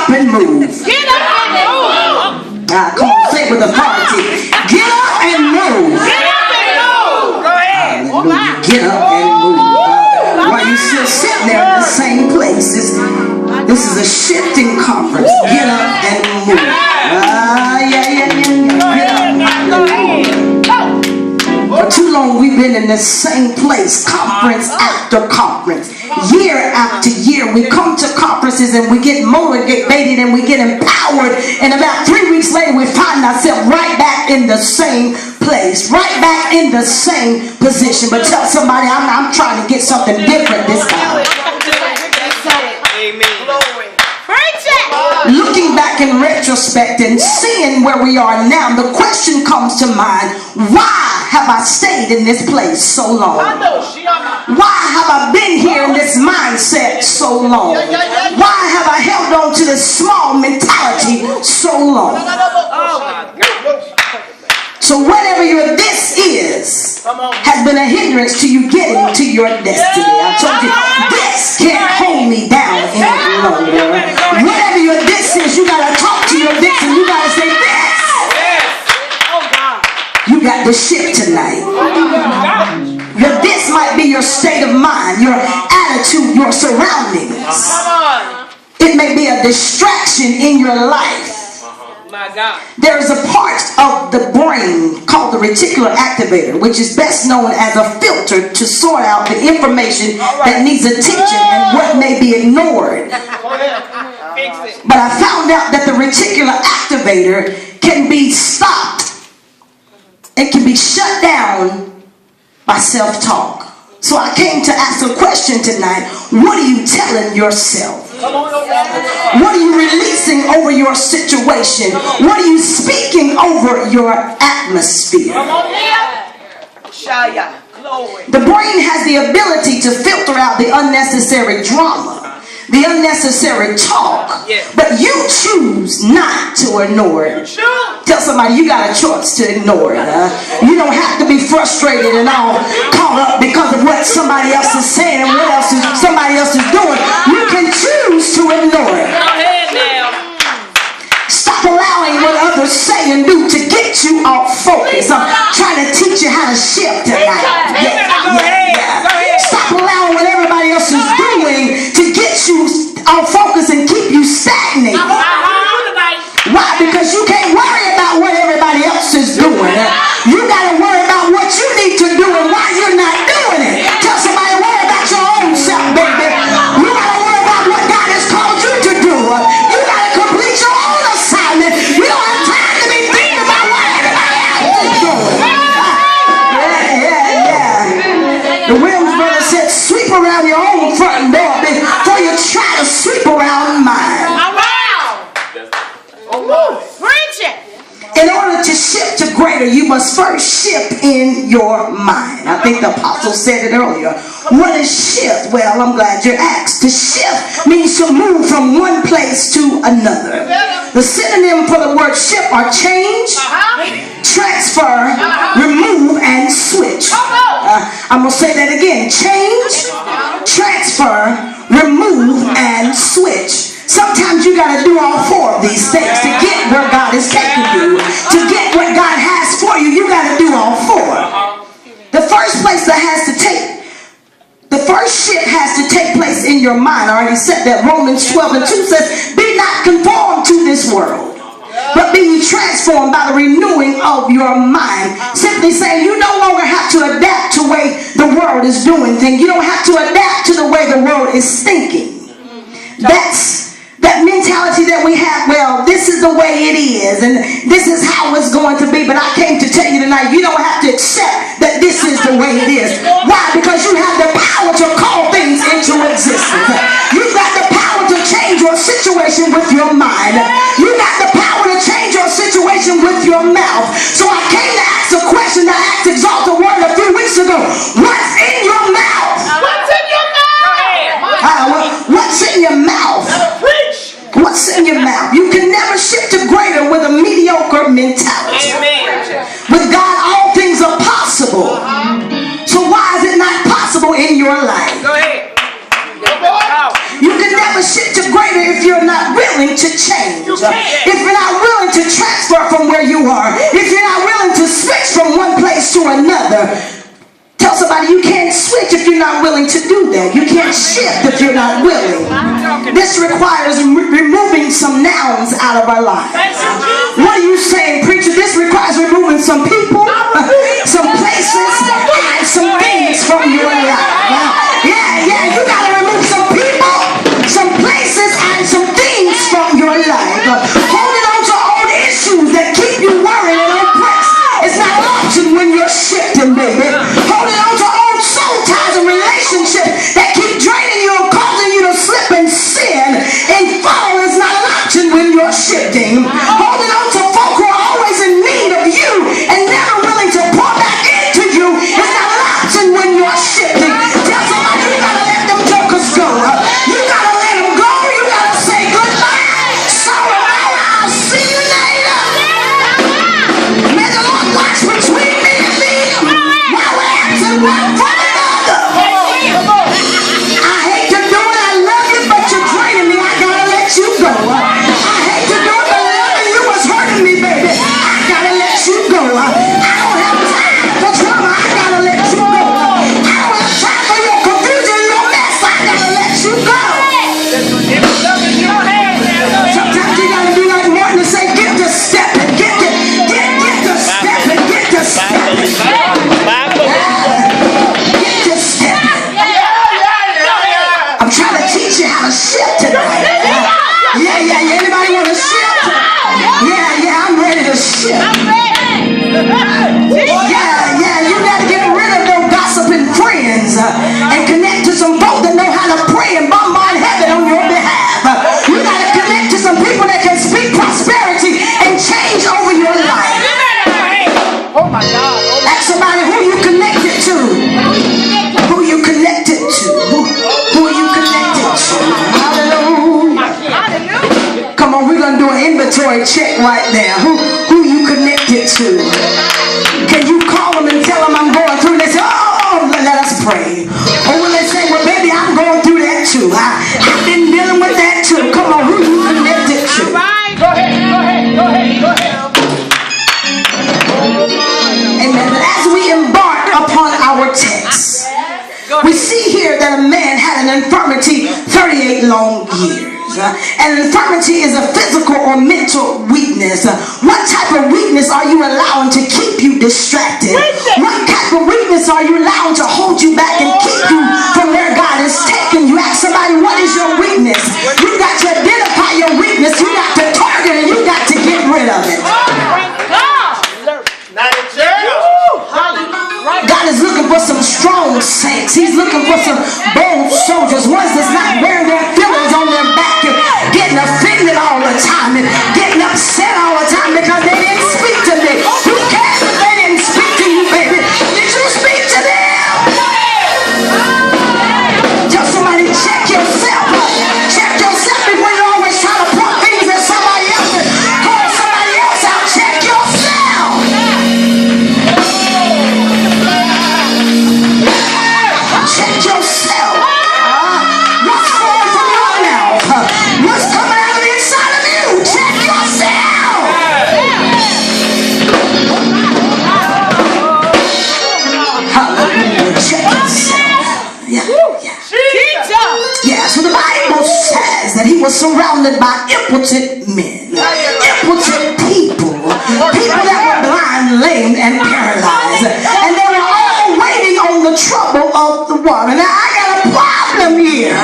up and move. Get up and move. Come on, say it with authority. Get up and move. Get up and move. Go ahead. Get up and move. While you still sitting there in the same place. This is a shifting conference. Get up and move. For too long we've been in the same place, conference after conference, year after year. We come to conferences and we get motivated and we get empowered, and about 3 weeks later we find ourselves right back in the same place, right back in the same position. But tell somebody, I'm trying to get something different this time. Amen. Looking back in retrospect and seeing where we are now, the question comes to mind: why have I stayed in this place so long? Why have I been here in this mindset so long? Why have I held on to this small mentality so long? So whatever your this is has been a hindrance to you getting to your destiny. I told you, this can't hold me down any longer. Whatever your this is, you got to talk to your this and you got to say, this. You got to shift tonight. Your this might be your state of mind, your attitude, your surroundings. It may be a distraction in your life. There is a part of the brain called the reticular activator, which is best known as a filter to sort out the information that needs attention and what may be ignored. But I found out that the reticular activator can be stopped. It can be shut down by self-talk. So I came to ask a question tonight. What are you telling yourself? What are you releasing over your situation? What are you speaking over your atmosphere? The brain has the ability to filter out the unnecessary drama, the unnecessary talk, but you choose not to ignore it. Tell somebody you got a choice to ignore it. You don't have to be frustrated and all caught up because of what somebody else is saying and what else somebody else is doing. You can choose to ignore it. Stop allowing what others say and do to get you off focus. I'm trying to teach you how to shift tonight. Stop allowing what everybody else is doing to get you off focus and keep you stagnated. Why? Because you can't worry about what everybody else is doing. You got to worry about what you need to do and why you're not doing it. Tell somebody, worry about your own self, baby. You got to worry about what God has called you to do. You got to complete your own assignment. You don't have time to be thinking about what everybody else is doing. The Williams brother said, sweep around your own front door before you try to sweep around mine. In order to shift to greater, you must first shift in your mind. I think the apostle said it earlier. What is shift? Well, I'm glad you asked. To shift means to move from one place to another. The synonym for the word shift are change, transfer, remove, and switch. I'm going to say that again. Change, transfer, remove, and switch. Sometimes you got to do all four of these things to get where God is taking you. To get what God has for you, you got to do all four. The first shift has to take place in your mind. I already said that. Romans 12:2 says, be not conformed to this world, but be ye transformed by the renewing of your mind. Simply saying you no longer have to adapt to the way the world is doing things. You don't have to adapt to the way the world is thinking. That's that mentality that we have. Well, this is the way it is and this is how it's going to be. But I came to tell you tonight, you don't have to accept that this is the way it is. Why? Because you have the power to call things into existence. You've got the power to change your situation with your mind. You got the power to change your situation with your mouth. So I came to ask a question that I asked Exalted Word a few weeks ago. What's in your mouth? What's in your mouth? What's in your mouth? What's in your mouth? You can never shift to greater with a mediocre mentality. With God, all things are possible. So why is it not possible in your life? Go ahead. You can never shift to greater if you're not willing willing to change, if you're not willing to transfer from where you are, if you're not willing to switch from one place to another, tell somebody you can't switch if you're not willing to do that. You can't shift if you're not willing. This requires removing some nouns out of our lives. What are you saying, preacher? This requires removing some people, some places, and some things from your life. Yeah, you got to remove some people, some places, and some things from your life. Holding on to old issues that keep you worried and oppressed. It's not an option when you're shifting, baby. Holding on to old soul ties and relationships that keep draining you and causing you to slip and sin and fall is not an option when you're shifting. Holding on to folk who are always in need of you and never willing to pour back into you is not an option when you're shifting. Tell somebody you gotta let them jokers go. You gotta let them go. You gotta say goodbye. Sorry, I'll see you later. May the Lord watch between me and them while we're absent one from another. I hate to do it. I love you, but you're draining me. I gotta let you go. I hate to do it, but loving you was hurting me, baby. I gotta let you go. I don't have time for drama. I gotta let you go. I don't have time for your confusion, your mess. I gotta let you go. Sometimes you gotta be like Martin and say, get to stepping, get to stepping, get to stepping. Get to stepping. I'm trying to teach you how to shift tonight. Yeah. Anybody want to shift? Yeah, I'm ready to shift. Yeah, you got to get rid of those gossiping friends and connect to some folk that know how to pray and bombard heaven on your behalf. You got to connect to some people that can speak prosperity and change over your life. Oh my God. Ask somebody who you connected to. Who you connected to. Who are you connected to? Hallelujah. Come on, we're going to do an inventory check right there. Who you connected to? Can you call them and tell them I'm going through this? Oh, let us pray. Or when they say, well, baby, I'm going through that too. I've been dealing with that too. Come on, who you connected to? Go ahead. Amen. But as we embark upon our text, we see here that a man had an infirmity 38 long years. And infirmity is a physical or mental weakness. What type of weakness are you allowing to keep you distracted? What type of weakness are you allowing to hold you back and keep you from where God is taking you? Ask somebody, what is your weakness? You got to identify your weakness. You got to target it. You got to get rid of it. God is looking for some strong saints. He's looking for some bold soldiers, ones that's not wearing their feelings on their back and getting offended all the time and getting upset all the time because they didn't speak to me. Who cares if they didn't speak to you, baby? Did you speak to them? Tell somebody, check yourself. Check yourself before you always try to point things at somebody else and call somebody else out. Check yourself. Check yourself. What's flowing from your mouth? What's coming out of the inside of you? Check yourself. Hallelujah. Check yourself. Yeah. So the Bible says that he was surrounded by impotent men, impotent people that were blind, lame, and paralyzed, and they were all waiting on the trouble of the water. Now I got a problem here.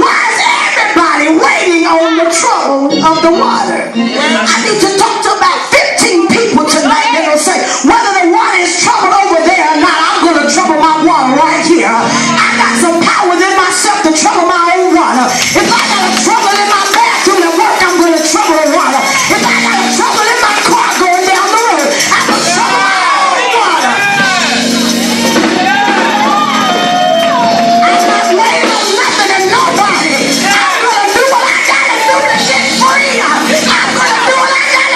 Why is everybody waiting on the trouble of the water? I need to talk to about 15 people tonight that will say, whether the water is troubled over there or not, I'm going to trouble my water right here. I got some power within myself to trouble my own water. If I got a trouble in my bathroom at work, I'm going to trouble the water. If I got a trouble in my car going down the road, I'm going to trouble my own water. I'm not waiting on nothing and nobody. I'm going to do what I got to do to get free. I'm going to do what I got to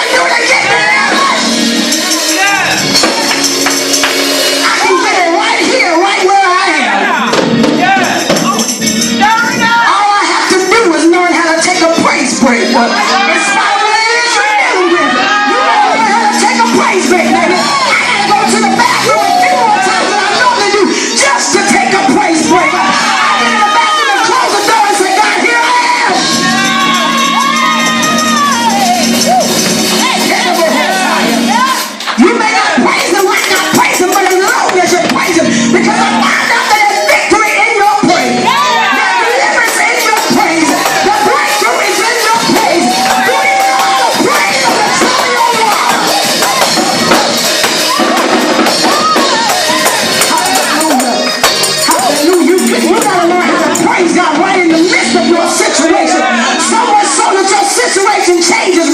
situation changes